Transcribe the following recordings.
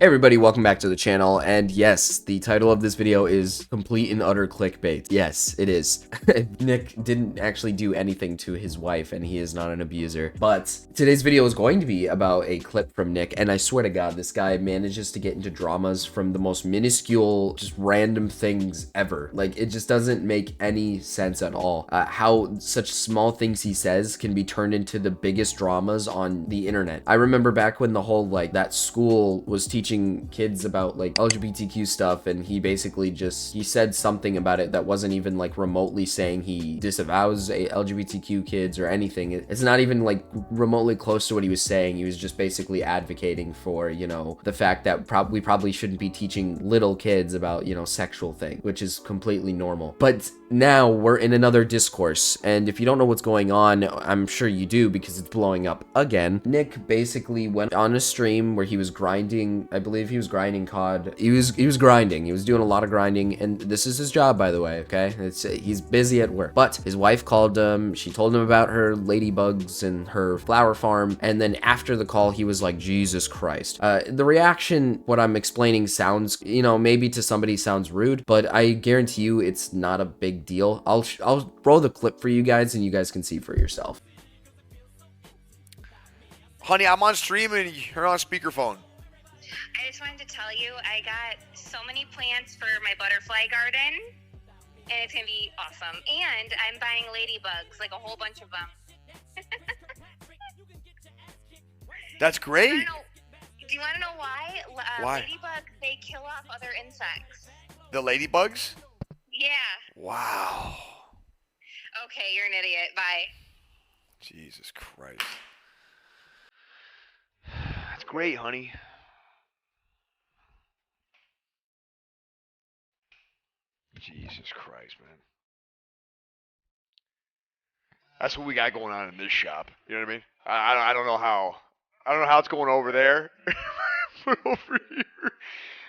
Hey everybody, welcome back to the channel, and yes, the title of this video is complete and utter clickbait. Yes, it is. Nick didn't actually do anything to his wife, and he is not an abuser. But today's video is going to be about a clip from Nick, and I swear to God, this guy manages to get into dramas from the most minuscule, just random things ever. Like, it just doesn't make any sense at all. How such small things he says can be turned into the biggest dramas on the internet. I remember back when the whole, like, that school was teaching kids about like LGBTQ stuff, and he basically he said something about it that wasn't even like remotely saying he disavows LGBTQ kids or anything. It's not even like remotely close to what he was saying. He was just basically advocating for, you know, the fact that we probably shouldn't be teaching little kids about, you know, sexual thing, which is completely normal. But now we're in another discourse, and if you don't know what's going on, I'm sure you do because it's blowing up again. Nick basically went on a stream where he was grinding. I believe he was grinding COD. He was grinding. He was doing a lot of grinding, and this is his job, by the way, okay? He's busy at work. But his wife called him. She told him about her ladybugs and her flower farm, and then after the call, he was like, Jesus Christ. The reaction, what I'm explaining sounds, you know, maybe to somebody sounds rude, but I guarantee you it's not a big deal. I'll roll the clip for you guys, and you guys can see for yourself. Honey, I'm on stream and you're on speakerphone. I just wanted to tell you, I got so many plants for my butterfly garden, and it's going to be awesome. And I'm buying ladybugs, like a whole bunch of them. That's great. Do you want to know why? Why? Ladybugs, they kill off other insects. The ladybugs? Yeah. Wow. Okay, you're an idiot. Bye. Jesus Christ. That's great, honey. Jesus Christ, man. That's what we got going on in this shop. You know what I mean? I don't know how. I don't know how it's going over there. But over here.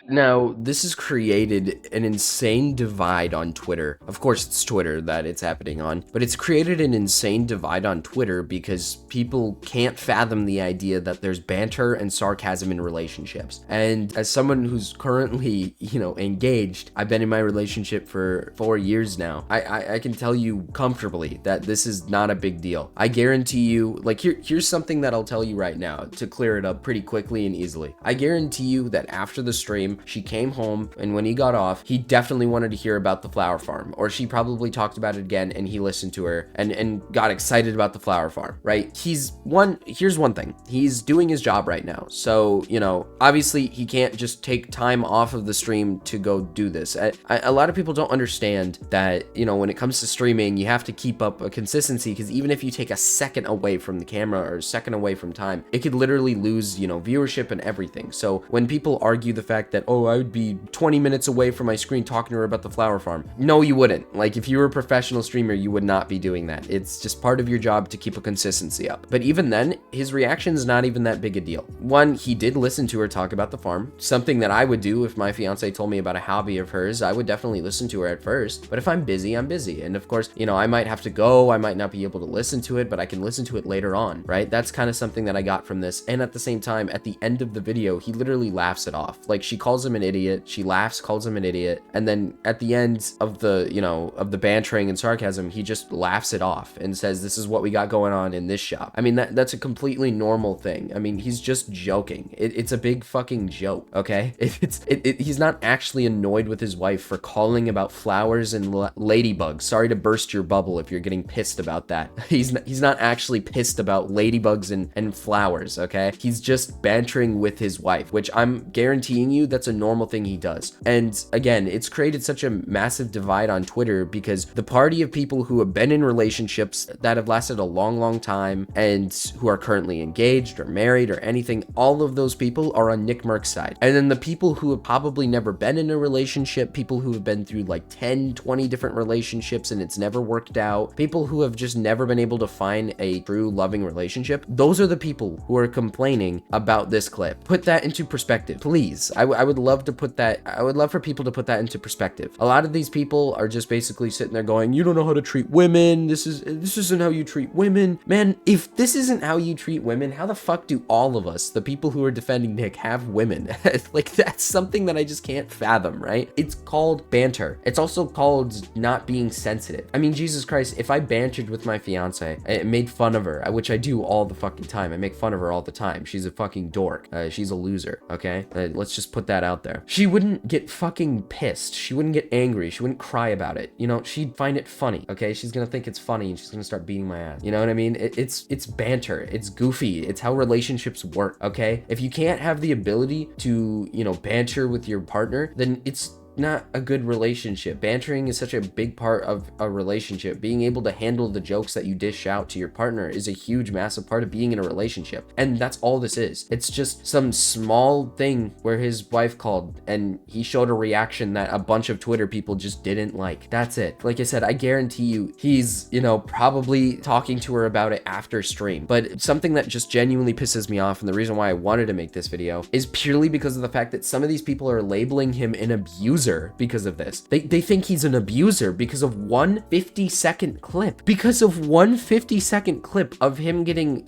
Now, this has created an insane divide on Twitter. Of course, it's Twitter that it's happening on, but it's created an insane divide on Twitter because people can't fathom the idea that there's banter and sarcasm in relationships. And as someone who's currently, you know, engaged, I've been in my relationship for 4 years now. I can tell you comfortably that this is not a big deal. I guarantee you, like, here's something that I'll tell you right now to clear it up pretty quickly and easily. I guarantee you that after the stream, she came home, and when he got off, he definitely wanted to hear about the flower farm, or she probably talked about it again, and he listened to her and got excited about the flower farm, right? Here's one thing. He's doing his job right now. So, you know, obviously he can't just take time off of the stream to go do this. A lot of people don't understand that, you know, when it comes to streaming, you have to keep up a consistency, because even if you take a second away from the camera or a second away from time, it could literally lose, you know, viewership and everything. So when people argue the fact that, oh, I would be 20 minutes away from my screen talking to her about the flower farm. No, you wouldn't. Like, if you were a professional streamer, you would not be doing that. It's just part of your job to keep a consistency up. But even then, his reaction is not even that big a deal. One, he did listen to her talk about the farm, something that I would do if my fiance told me about a hobby of hers. I would definitely listen to her at first, but if I'm busy, I'm busy. And of course, you know, I might have to go, I might not be able to listen to it, but I can listen to it later on, right? That's kind of something that I got from this. And at the same time, at the end of the video, he literally laughs it off. Like, she calls him an idiot, she laughs, calls him an idiot, and then at the end of the, you know, of the bantering and sarcasm, he just laughs it off and says, this is what we got going on in this shop. I mean, that's a completely normal thing. I mean, he's just joking. It's a big fucking joke, okay? He's not actually annoyed with his wife for calling about flowers and ladybugs. Sorry to burst your bubble if you're getting pissed about that. He's not actually pissed about ladybugs and flowers, okay? He's just bantering with his wife, which I'm guaranteeing you that's a normal thing he does. And again, it's created such a massive divide on Twitter because the party of people who have been in relationships that have lasted a long time and who are currently engaged or married or anything, all of those people are on Nickmercs' side. And then the people who have probably never been in a relationship, people who have been through like 10, 20 different relationships and it's never worked out, people who have just never been able to find a true loving relationship, those are the people who are complaining about this clip. Put that into perspective, please. Please, I would love to put that, I would love for people to put that into perspective. A lot of these people are just basically sitting there going, you don't know how to treat women. This isn't how you treat women. Man, if this isn't how you treat women, how the fuck do all of us, the people who are defending Nick, have women? Like, that's something that I just can't fathom, right? It's called banter. It's also called not being sensitive. I mean, Jesus Christ, if I bantered with my fiance, I made fun of her, which I do all the fucking time. I make fun of her all the time. She's a fucking dork. She's a loser, okay? Let's just put that out there. She wouldn't get fucking pissed. She wouldn't get angry. She wouldn't cry about it. You know, she'd find it funny, okay? She's gonna think it's funny and she's gonna start beating my ass. You know what I mean? It's banter. It's goofy. It's how relationships work, okay? If you can't have the ability to, you know, banter with your partner, then it's not a good relationship. Bantering is such a big part of a relationship. Being able to handle the jokes that you dish out to your partner is a huge, massive part of being in a relationship. And that's all this is. It's just some small thing where his wife called and he showed a reaction that a bunch of Twitter people just didn't like. That's it. Like I said, I guarantee you he's, you know, probably talking to her about it after stream. But something that just genuinely pisses me off, and the reason why I wanted to make this video, is purely because of the fact that some of these people are labeling him an abuser because of this. They think he's an abuser because of one 50-second clip. Because of one 50-second clip of him getting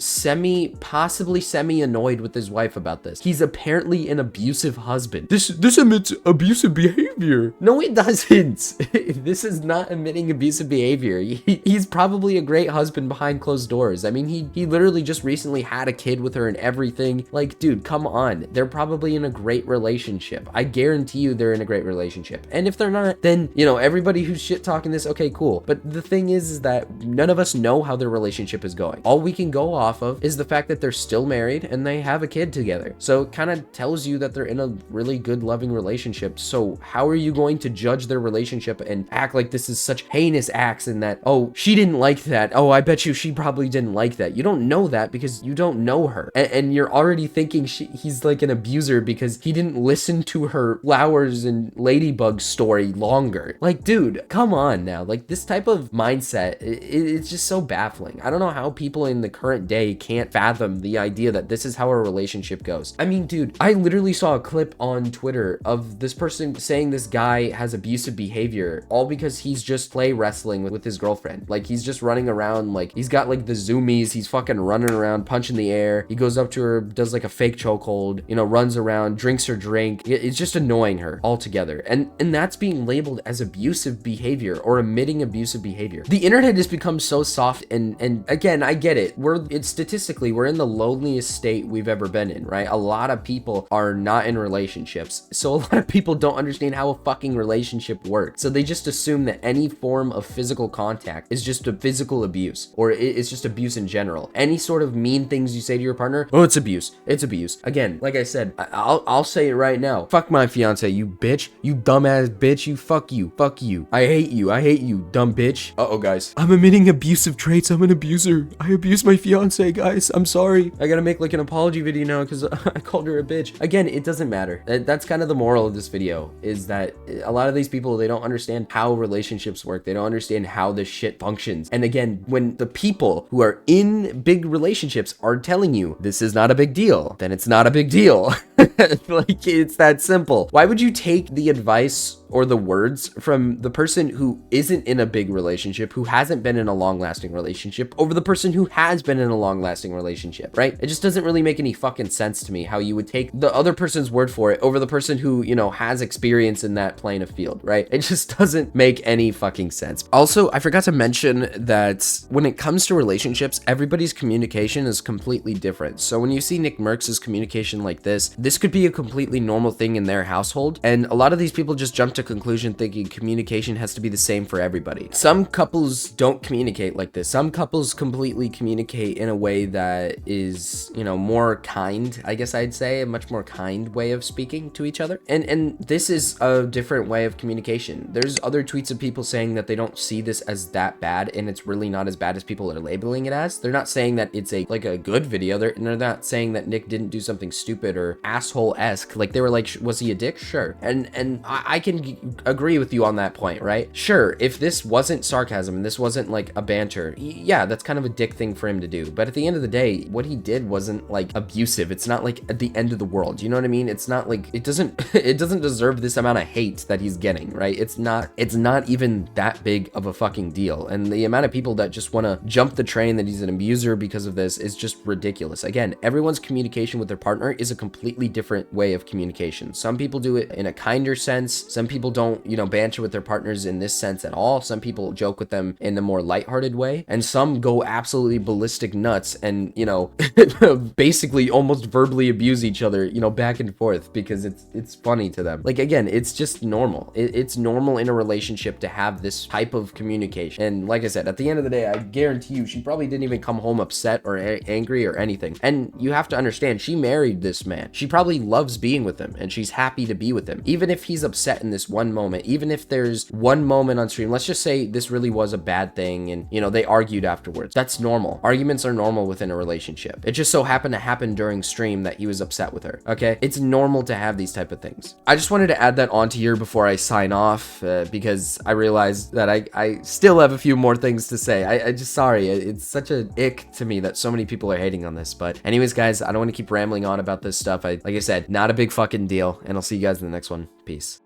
possibly semi-annoyed with his wife about this. He's apparently an abusive husband. This admits abusive behavior. No, it doesn't. This is not admitting abusive behavior. He's probably a great husband behind closed doors. I mean, he literally just recently had a kid with her and everything. Like, dude, come on. They're probably in a great relationship. I guarantee you they're in a great relationship. And if they're not, then, you know, everybody who's shit talking this, okay, cool. But the thing is that none of us know how their relationship is going. All we can go off of is the fact that they're still married and they have a kid together. So it kind of tells you that they're in a really good, loving relationship. So how are you going to judge their relationship and act like this is such heinous acts and that, oh, she didn't like that. Oh, I bet you she probably didn't like that. You don't know that because you don't know her. And you're already thinking he's like an abuser because he didn't listen to her flowers and ladybug story longer. Like, dude, come on now. Like, this type of mindset, it's just so baffling. I don't know how people in the current day can't fathom the idea that this is how a relationship goes. I mean, dude, I literally saw a clip on Twitter of this person saying this guy has abusive behavior all because he's just play wrestling with his girlfriend. Like, he's just running around, like, he's got like the zoomies, he's fucking running around, punching the air. He goes up to her, does like a fake chokehold, you know, runs around, drinks her drink. It's just annoying her altogether. And that's being labeled as abusive behavior or admitting abusive behavior. The internet has become so soft, and again, I get it. Statistically, we're in the loneliest state we've ever been in, right? A lot of people are not in relationships. So a lot of people don't understand how a fucking relationship works. So they just assume that any form of physical contact is just a physical abuse, or it's just abuse in general. Any sort of mean things you say to your partner, oh, it's abuse. It's abuse. Again, like I said, I'll say it right now. Fuck my fiance, you bitch. You dumbass bitch. You fuck you. Fuck you. I hate you, dumb bitch. Uh-oh, guys. I'm admitting abusive traits. I'm an abuser. I abuse my fiance, guys. I'm sorry. I gotta make like an apology video now because I called her a bitch. Again, it doesn't matter. That's kind of the moral of this video, is that a lot of these people, they don't understand how relationships work. They don't understand how this shit functions. And again, when the people who are in big relationships are telling you this is not a big deal, then it's not a big deal. Like, it's that simple. Why would you take the advice or the words from the person who isn't in a big relationship, who hasn't been in a long-lasting relationship, over the person who has been in a long-lasting relationship, right? It just doesn't really make any fucking sense to me how you would take the other person's word for it over the person who, you know, has experience in that plane of field, right? It just doesn't make any fucking sense. Also, I forgot to mention that when it comes to relationships, everybody's communication is completely different. So when you see Nickmercs' communication like this could be a completely normal thing in their household, and a lot of these people just jump to conclusion thinking communication has to be the same for everybody. Some couples don't communicate like this. Some couples completely communicate in a way that is, you know, more kind, I guess I'd say, a much more kind way of speaking to each other. And this is a different way of communication. There's other tweets of people saying that they don't see this as that bad, and it's really not as bad as people are labeling it as. They're not saying that it's a good video. They're not saying that Nick didn't do something stupid or asshole-esque. Like, they were like, was he a dick? Sure. And I can agree with you on that point, right? Sure, if this wasn't sarcasm and this wasn't like a banter, yeah, that's kind of a dick thing for him to do. But at the end of the day, what he did wasn't like abusive. It's not like at the end of the world. You know what I mean? It's not like it doesn't deserve this amount of hate that he's getting, right? It's not even that big of a fucking deal. And the amount of people that just want to jump the train that he's an abuser because of this is just ridiculous. Again, everyone's communication with their partner is a completely different way of communication. Some people do it in a kinder sense. Some people don't, you know, banter with their partners in this sense at all. Some people joke with them in a more lighthearted way, and some go absolutely ballistic nuts and, you know, basically almost verbally abuse each other, you know, back and forth because it's funny to them. Like, again, it's just normal. It's normal in a relationship to have this type of communication. And like I said, at the end of the day, I guarantee you, she probably didn't even come home upset or angry or anything. And you have to understand, she married this man. She probably loves being with him and she's happy to be with him. Even if he's upset in this one moment, even if there's one moment on stream, let's just say this really was a bad thing and, you know, they argued afterwards. That's normal. Arguments are normal within a relationship. It just so happened to happen during stream that he was upset with her. Okay? It's normal to have these type of things. I just wanted to add that onto here before I sign off because I realized that I still have a few more things to say. I just, sorry, it's such a ick to me that so many people are hating on this. But anyways, guys, I don't want to keep rambling on about this stuff. Like I said, not a big fucking deal, and I'll see you guys in the next one. Peace.